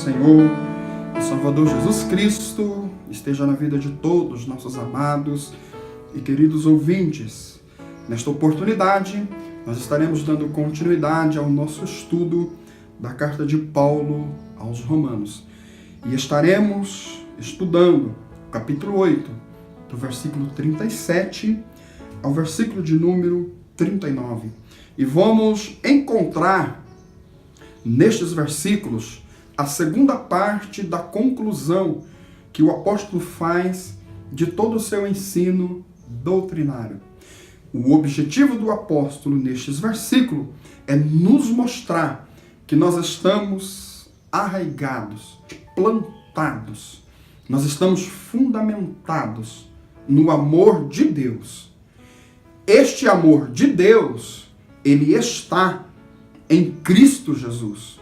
Senhor e Salvador Jesus Cristo esteja na vida de todos nossos amados e queridos ouvintes. Nesta oportunidade, nós estaremos dando continuidade ao nosso estudo da carta de Paulo aos Romanos. E estaremos estudando o capítulo 8, do versículo 37 ao versículo de número 39. E vamos encontrar nestes versículos a segunda parte da conclusão que o apóstolo faz de todo o seu ensino doutrinário. O objetivo do apóstolo nestes versículos é nos mostrar que nós estamos arraigados, plantados, nós estamos fundamentados no amor de Deus. Este amor de Deus, ele está em Cristo Jesus.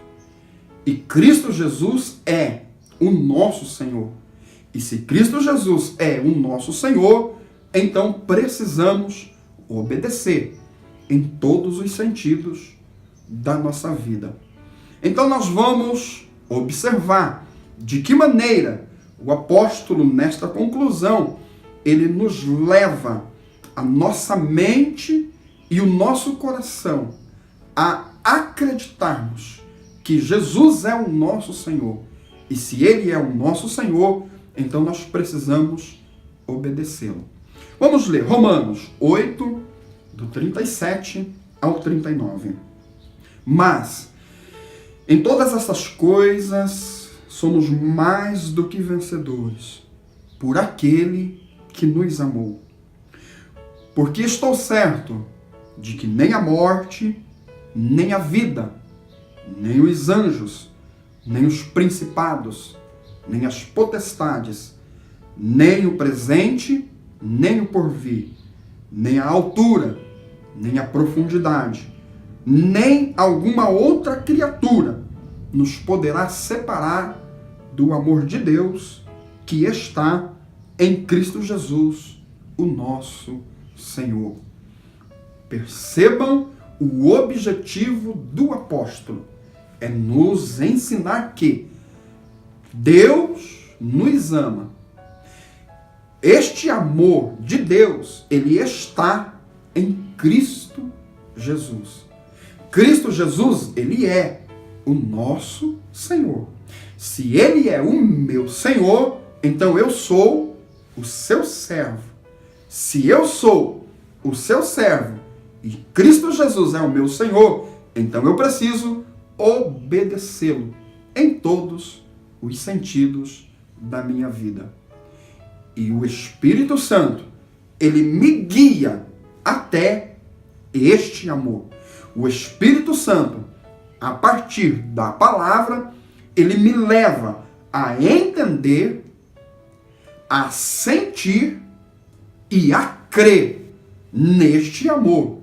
E Cristo Jesus é o nosso Senhor. E se Cristo Jesus é o nosso Senhor, então precisamos obedecer em todos os sentidos da nossa vida. Então nós vamos observar de que maneira o apóstolo, nesta conclusão, ele nos leva a nossa mente e o nosso coração a acreditarmos que Jesus é o nosso Senhor. E se Ele é o nosso Senhor, então nós precisamos obedecê-lo. Vamos ler Romanos 8, do 37 ao 39. Mas, em todas essas coisas, somos mais do que vencedores, por aquele que nos amou. Porque estou certo de que nem a morte, nem a vida, nem os anjos, nem os principados, nem as potestades, nem o presente, nem o porvir, nem a altura, nem a profundidade, nem alguma outra criatura nos poderá separar do amor de Deus que está em Cristo Jesus, o nosso Senhor. Percebam o objetivo do apóstolo. É nos ensinar que Deus nos ama. Este amor de Deus, ele está em Cristo Jesus. Cristo Jesus, ele é o nosso Senhor. Se ele é o meu Senhor, então eu sou o seu servo. Se eu sou o seu servo e Cristo Jesus é o meu Senhor, então eu preciso obedecê-lo em todos os sentidos da minha vida. E o Espírito Santo, ele me guia até este amor. O Espírito Santo, a partir da palavra, ele me leva a entender, a sentir e a crer neste amor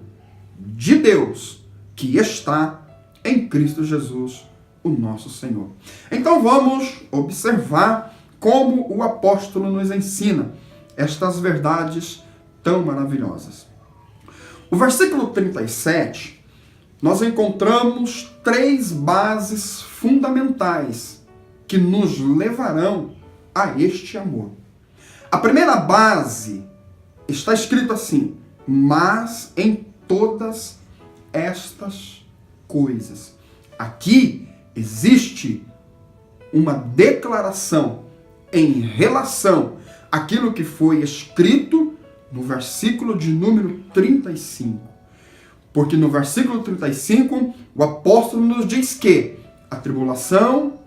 de Deus que está em Cristo Jesus, o nosso Senhor. Então vamos observar como o apóstolo nos ensina estas verdades tão maravilhosas. O versículo 37, nós encontramos três bases fundamentais que nos levarão a este amor. A primeira base está escrito assim: mas em todas estas coisas. Aqui existe uma declaração em relação àquilo que foi escrito no versículo de número 35. Porque no versículo 35, o apóstolo nos diz que a tribulação,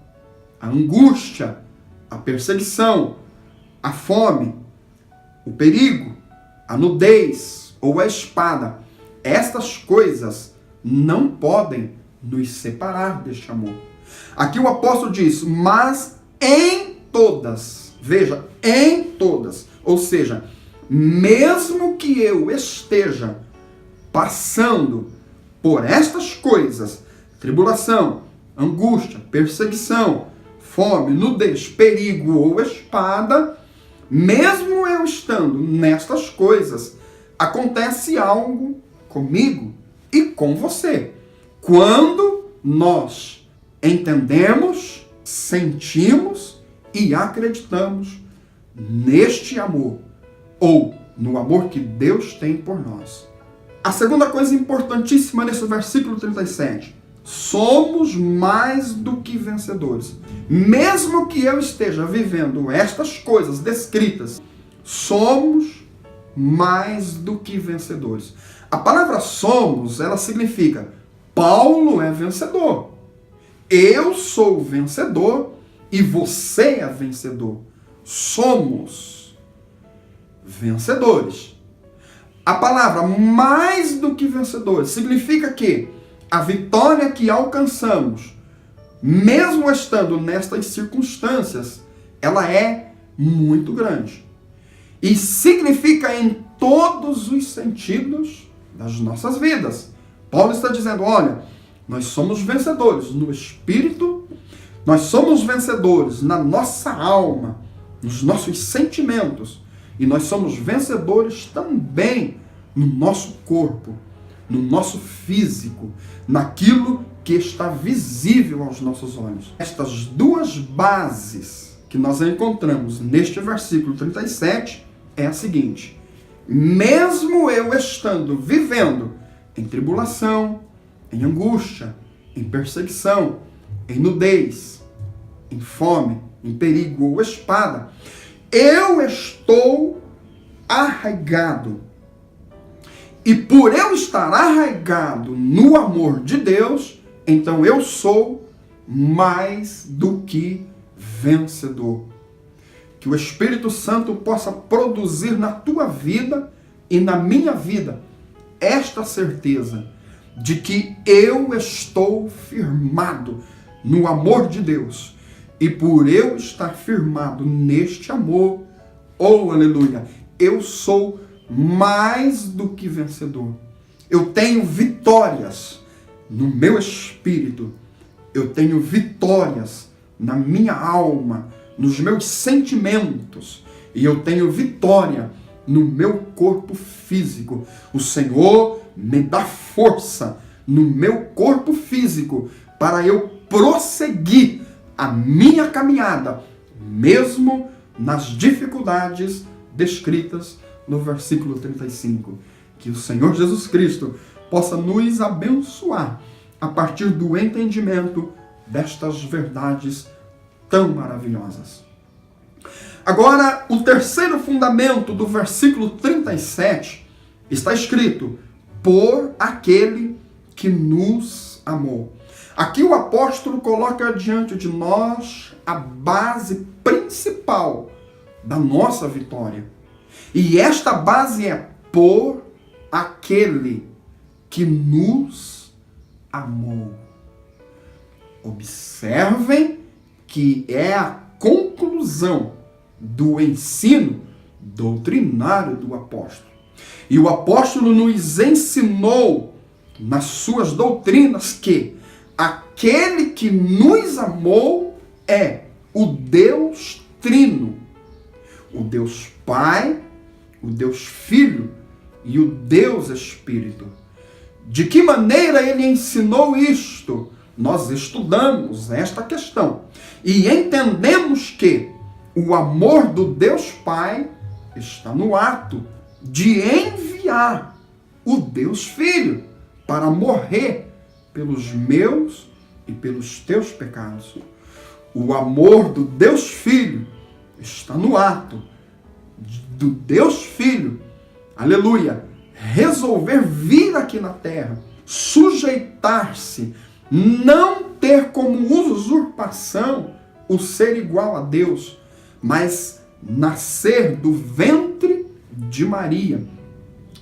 a angústia, a perseguição, a fome, o perigo, a nudez ou a espada, estas coisas não podem nos separar deste amor. Aqui o apóstolo diz, mas em todas, veja, em todas, ou seja, mesmo que eu esteja passando por estas coisas, tribulação, angústia, perseguição, fome, nudez, perigo ou espada, mesmo eu estando nestas coisas, acontece algo comigo e com você. Quando nós entendemos sentimos e acreditamos neste amor, ou no amor que Deus tem por nós. A segunda coisa importantíssima nesse versículo 37, somos mais do que vencedores. Mesmo que eu esteja vivendo estas coisas descritas, somos mais do que vencedores. A palavra somos, ela significa Paulo é vencedor, eu sou vencedor e você é vencedor. Somos vencedores. A palavra mais do que vencedores significa que a vitória que alcançamos, mesmo estando nestas circunstâncias, ela é muito grande. E significa em todos os sentidos das nossas vidas. Paulo está dizendo, olha, nós somos vencedores no espírito, nós somos vencedores na nossa alma, nos nossos sentimentos, e nós somos vencedores também no nosso corpo, no nosso físico, naquilo que está visível aos nossos olhos. Estas duas bases que nós encontramos neste versículo 37 é a seguinte: mesmo eu estando vivendo em tribulação, em angústia, em perseguição, em nudez, em fome, em perigo ou espada, eu estou arraigado. E por eu estar arraigado no amor de Deus, então eu sou mais do que vencedor. Que o Espírito Santo possa produzir na tua vida e na minha vida esta certeza de que eu estou firmado no amor de Deus. E por eu estar firmado neste amor, oh aleluia, eu sou mais do que vencedor. Eu tenho vitórias no meu espírito, eu tenho vitórias na minha alma, nos meus sentimentos, e eu tenho vitória no meu corpo físico. O Senhor me dá força no meu corpo físico para eu prosseguir a minha caminhada, mesmo nas dificuldades descritas no versículo 35. Que o Senhor Jesus Cristo possa nos abençoar a partir do entendimento destas verdades tão maravilhosas. Agora, o terceiro fundamento do versículo 37 está escrito: por aquele que nos amou. Aqui o apóstolo coloca diante de nós a base principal da nossa vitória. E esta base é por aquele que nos amou. Observem que é a conclusão do ensino doutrinário do apóstolo. E o apóstolo nos ensinou nas suas doutrinas que aquele que nos amou é o Deus Trino, o Deus Pai, o Deus Filho e o Deus Espírito. De que maneira ele ensinou isto? Nós estudamos esta questão e entendemos que o amor do Deus Pai está no ato de enviar o Deus Filho para morrer pelos meus e pelos teus pecados. O amor do Deus Filho está no ato do Deus Filho, aleluia, resolver vir aqui na terra, sujeitar-se, não ter como usurpação o ser igual a Deus, mas nascer do ventre de Maria,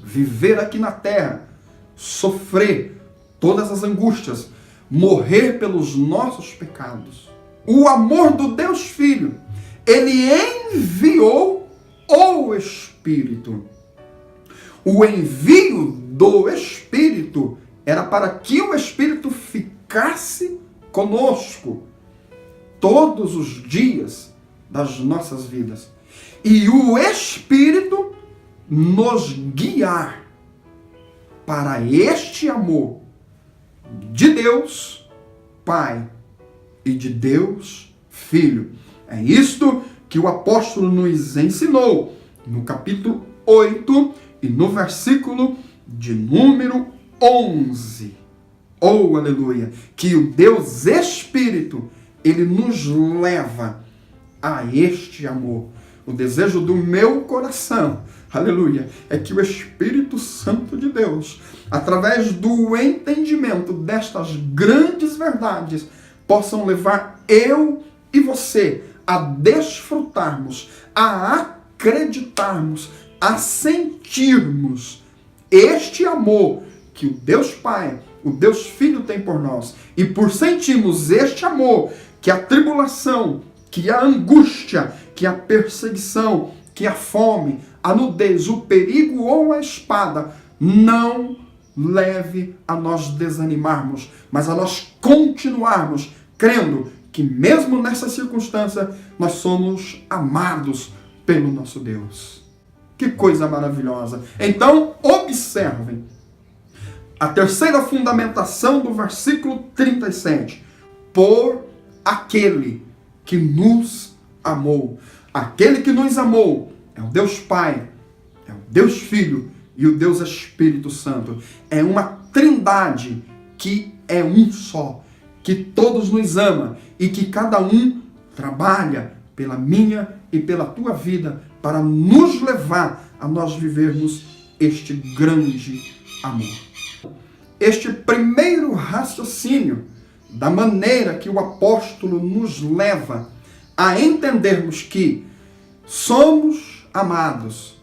viver aqui na terra, sofrer todas as angústias, morrer pelos nossos pecados. O amor do Deus Filho, ele enviou o Espírito. O envio do Espírito era para que o Espírito ficasse conosco todos os dias das nossas vidas. E o Espírito nos guiar para este amor de Deus Pai e de Deus Filho. É isto que o apóstolo nos ensinou no capítulo 8 e no versículo de número 11. Oh, aleluia! Que o Deus Espírito, ele nos leva a este amor. O desejo do meu coração, aleluia, é que o Espírito Santo de Deus, através do entendimento destas grandes verdades, possam levar eu e você a desfrutarmos, a acreditarmos, a sentirmos este amor que o Deus Pai, o Deus Filho tem por nós. E por sentirmos este amor, que a tribulação, que a angústia, que a perseguição, que a fome, a nudez, o perigo ou a espada não leve a nós desanimarmos, mas a nós continuarmos crendo que mesmo nessa circunstância nós somos amados pelo nosso Deus. Que coisa maravilhosa! Então, observem a terceira fundamentação do versículo 37. Por aquele que nos amou. Aquele que nos amou é o Deus Pai, é o Deus Filho e o Deus Espírito Santo. É uma trindade que é um só, que todos nos ama e que cada um trabalha pela minha e pela tua vida para nos levar a nós vivermos este grande amor. Este primeiro raciocínio da maneira que o apóstolo nos leva a entendermos que somos amados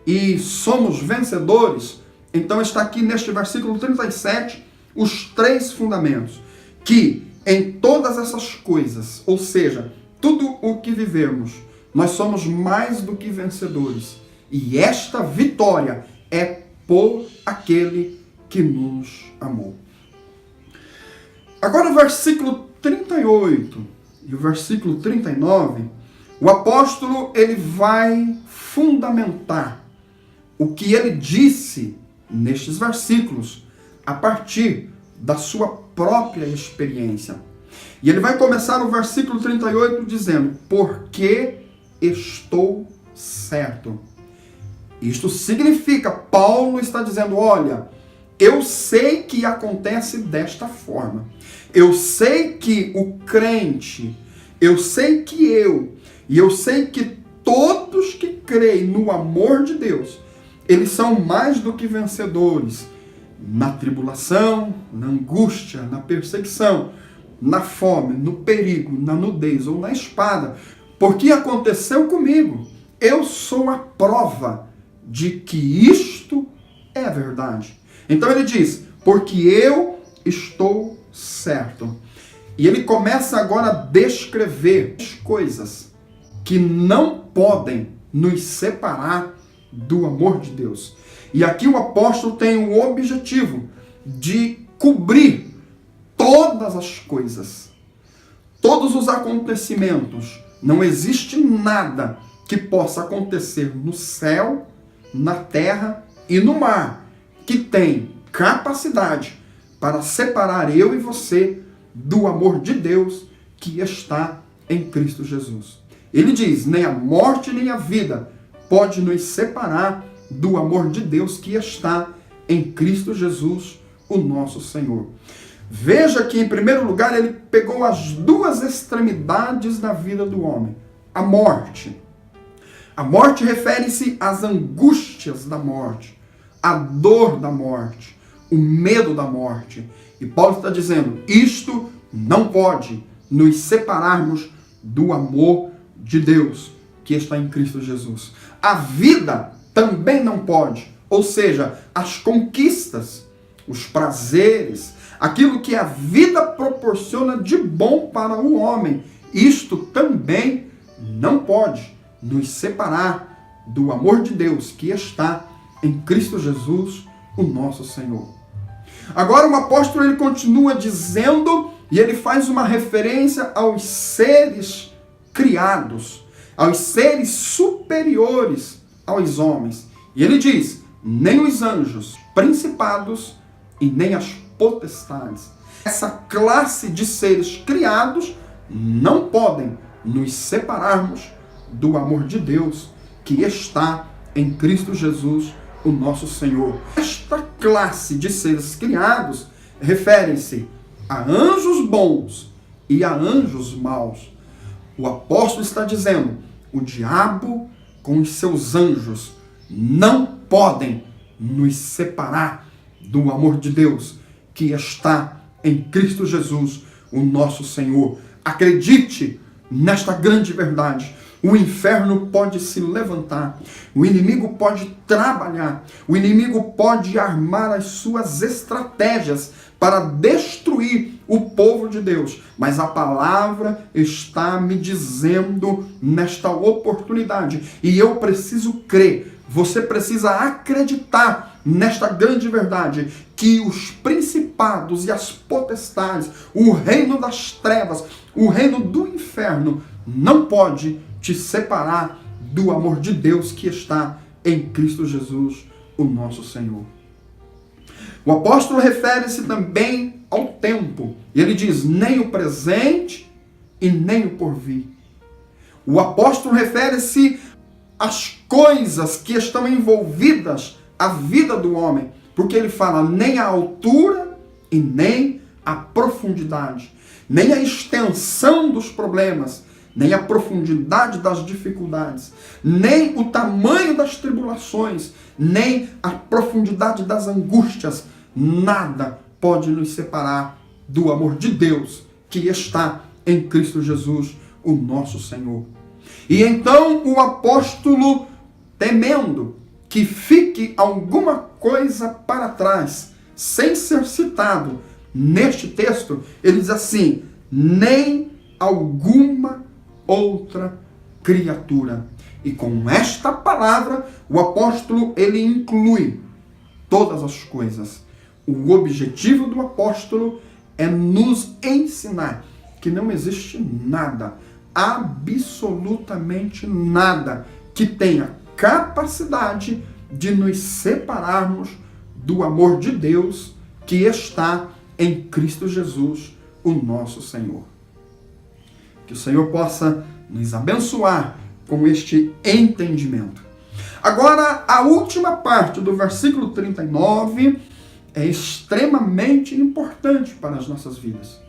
e somos vencedores, então está aqui neste versículo 37 os três fundamentos. Que em todas essas coisas, ou seja, tudo o que vivemos, nós somos mais do que vencedores. E esta vitória é por aquele que nos amou. Agora o versículo 38 e o versículo 39, o apóstolo ele vai fundamentar o que ele disse nestes versículos a partir da sua própria experiência. E ele vai começar o versículo 38 dizendo: porque estou certo. Isto significa, Paulo está dizendo, olha, eu sei que acontece desta forma. Eu sei que o crente, eu sei que e eu sei que todos que creem no amor de Deus, eles são mais do que vencedores na tribulação, na angústia, na perseguição, na fome, no perigo, na nudez ou na espada. Porque aconteceu comigo. Eu sou a prova de que isto é verdade. Então ele diz, porque eu estou certo. E ele começa agora a descrever as coisas que não podem nos separar do amor de Deus. E aqui o apóstolo tem o objetivo de cobrir todas as coisas, todos os acontecimentos. Não existe nada que possa acontecer no céu, na terra e no mar que tem capacidade para separar eu e você do amor de Deus que está em Cristo Jesus. Ele diz, nem a morte nem a vida pode nos separar do amor de Deus que está em Cristo Jesus, o nosso Senhor. Veja que, em primeiro lugar, ele pegou as duas extremidades da vida do homem. A morte. A morte refere-se às angústias da morte, à dor da morte, o medo da morte. E Paulo está dizendo, isto não pode nos separarmos do amor de Deus que está em Cristo Jesus. A vida também não pode, ou seja, as conquistas, os prazeres, aquilo que a vida proporciona de bom para o homem, isto também não pode nos separar do amor de Deus que está em Cristo Jesus, o nosso Senhor. Agora o apóstolo ele continua dizendo, e ele faz uma referência aos seres criados, aos seres superiores aos homens. E ele diz, nem os anjos, principados e nem as potestades. Essa classe de seres criados não podem nos separarmos do amor de Deus que está em Cristo Jesus, o nosso Senhor. Esta classe de seres criados referem-se a anjos bons e a anjos maus. O apóstolo está dizendo, o diabo com os seus anjos não podem nos separar do amor de Deus que está em Cristo Jesus, o nosso Senhor. Acredite nesta grande verdade. O inferno pode se levantar, o inimigo pode trabalhar, o inimigo pode armar as suas estratégias para destruir o povo de Deus. Mas a palavra está me dizendo nesta oportunidade, e eu preciso crer, você precisa acreditar nesta grande verdade, que os principados e as potestades, o reino das trevas, o reino do inferno, não pode te separar do amor de Deus que está em Cristo Jesus, o nosso Senhor. O apóstolo refere-se também ao tempo. E ele diz, nem o presente e nem o porvir. O apóstolo refere-se às coisas que estão envolvidas a vida do homem. Porque ele fala nem a altura e nem a profundidade. Nem a extensão dos problemas, nem a profundidade das dificuldades, nem o tamanho das tribulações, nem a profundidade das angústias. Nada pode nos separar do amor de Deus que está em Cristo Jesus, o nosso Senhor. E então o apóstolo, temendo que fique alguma coisa para trás, sem ser citado neste texto, ele diz assim, nem alguma outra criatura. E com esta palavra, o apóstolo, ele inclui todas as coisas. O objetivo do apóstolo é nos ensinar que não existe nada, absolutamente nada, que tenha capacidade de nos separarmos do amor de Deus que está em Cristo Jesus, o nosso Senhor. Que o Senhor possa nos abençoar com este entendimento. Agora, a última parte do versículo 39 é extremamente importante para as nossas vidas.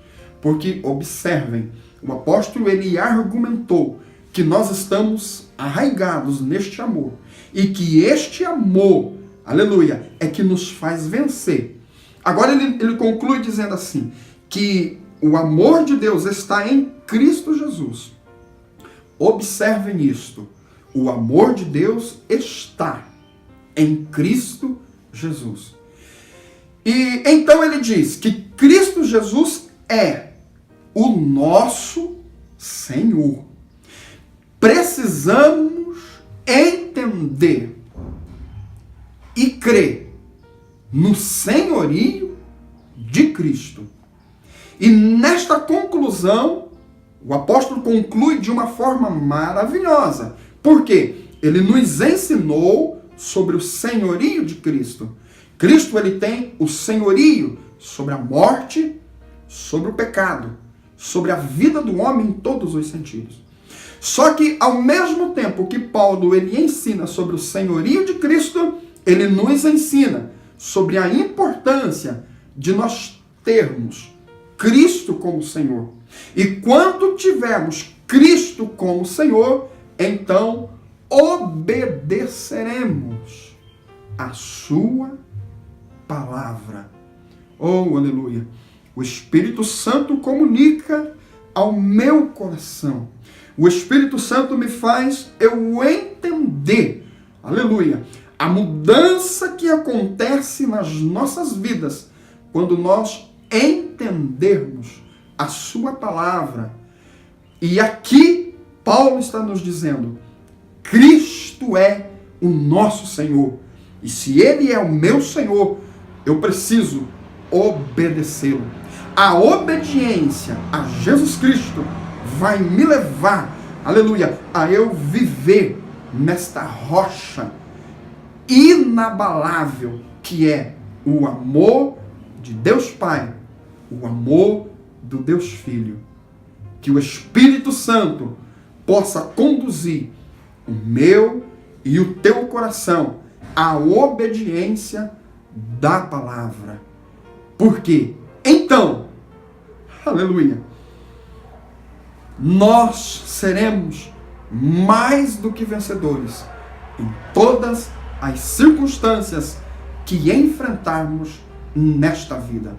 Porque, observem, o apóstolo ele argumentou que nós estamos arraigados neste amor. E que este amor, aleluia, é que nos faz vencer. Agora ele conclui dizendo assim, que o amor de Deus está em Cristo Jesus. Observem isto. O amor de Deus está em Cristo Jesus. E então ele diz que Cristo Jesus é o nosso Senhor. Precisamos entender e crer no senhorio de Cristo. E nesta conclusão, o apóstolo conclui de uma forma maravilhosa. Por quê? Ele nos ensinou sobre o senhorio de Cristo. Cristo ele tem o senhorio sobre a morte, sobre o pecado, sobre a vida do homem em todos os sentidos. Só que ao mesmo tempo que Paulo ele ensina sobre o senhorio de Cristo, ele nos ensina sobre a importância de nós termos Cristo como Senhor. E quando tivermos Cristo como Senhor, então obedeceremos a sua palavra. Oh, aleluia! O Espírito Santo comunica ao meu coração. O Espírito Santo me faz eu entender, aleluia, a mudança que acontece nas nossas vidas quando nós entendermos a sua palavra. E aqui Paulo está nos dizendo, Cristo é o nosso Senhor. E se Ele é o meu Senhor, eu preciso obedecê-lo. A obediência a Jesus Cristo vai me levar, aleluia, a eu viver nesta rocha inabalável que é o amor de Deus Pai, o amor do Deus Filho. que o Espírito Santo possa conduzir o meu e o teu coração à obediência da palavra. Porque então, aleluia, nós seremos mais do que vencedores em todas as circunstâncias que enfrentarmos nesta vida.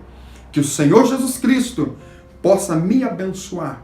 Que o Senhor Jesus Cristo possa me abençoar,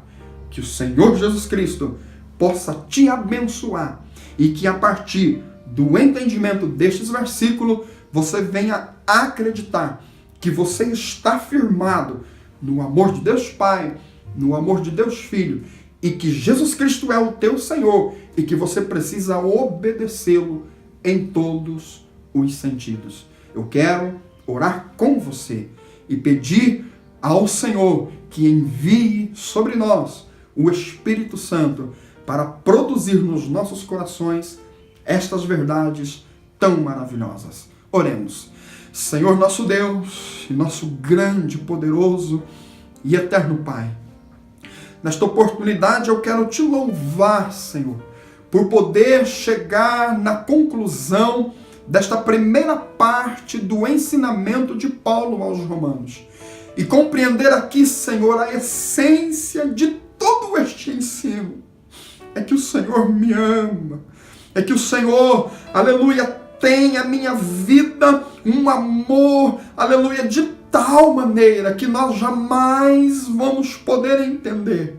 que o Senhor Jesus Cristo possa te abençoar e que a partir do entendimento destes versículos você venha acreditar que você está firmado no amor de Deus Pai, no amor de Deus Filho, e que Jesus Cristo é o teu Senhor e que você precisa obedecê-lo em todos os sentidos. Eu quero orar com você e pedir ao Senhor que envie sobre nós o Espírito Santo para produzir nos nossos corações estas verdades tão maravilhosas. Oremos. Senhor nosso Deus e nosso grande, poderoso e eterno Pai, nesta oportunidade eu quero te louvar, Senhor, por poder chegar na conclusão desta primeira parte do ensinamento de Paulo aos Romanos e compreender aqui, Senhor, a essência de todo este ensino. É que o Senhor me ama, é que o Senhor, aleluia, tem a minha vida um amor, aleluia, de tal maneira que nós jamais vamos poder entender.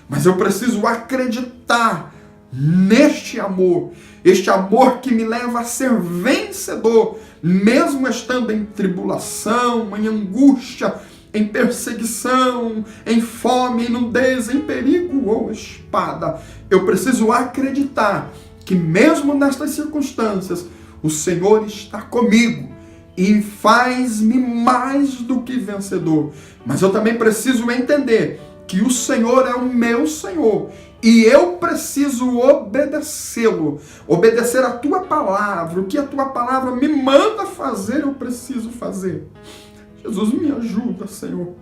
Mas eu preciso acreditar neste amor, este amor que me leva a ser vencedor, mesmo estando em tribulação, em angústia, em perseguição, em fome, em nudez, em perigo ou espada. Eu preciso acreditar que mesmo nestas circunstâncias, o Senhor está comigo e faz-me mais do que vencedor. Mas eu também preciso entender que o Senhor é o meu Senhor e eu preciso obedecê-lo, obedecer a tua palavra. O que a tua palavra me manda fazer, eu preciso fazer. Jesus, me ajuda, Senhor,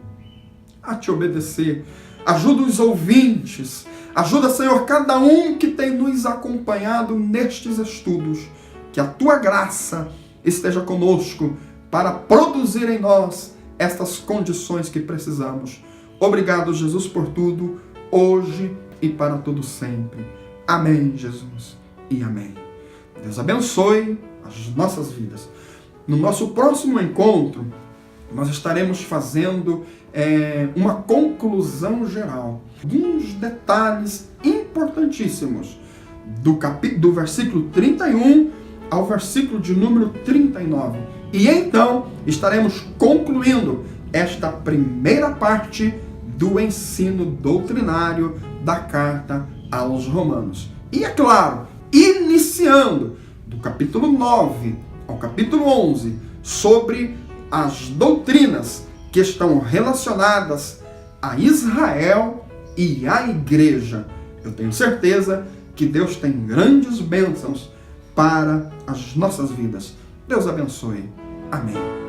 a te obedecer. Ajuda os ouvintes. Ajuda, Senhor, cada um que tem nos acompanhado nestes estudos. Que a tua graça esteja conosco para produzir em nós estas condições que precisamos. Obrigado, Jesus, por tudo, hoje e para todo sempre. Amém, Jesus, e amém. Deus abençoe as nossas vidas. No nosso próximo encontro, nós estaremos fazendo uma conclusão geral, alguns detalhes importantíssimos do versículo 31 ao versículo de número 39. E então estaremos concluindo esta primeira parte do ensino doutrinário da carta aos Romanos. E é claro, iniciando do capítulo 9 ao capítulo 11, sobre as doutrinas que estão relacionadas a Israel e à igreja. Eu tenho certeza que Deus tem grandes bênçãos para as nossas vidas. Deus abençoe. Amém.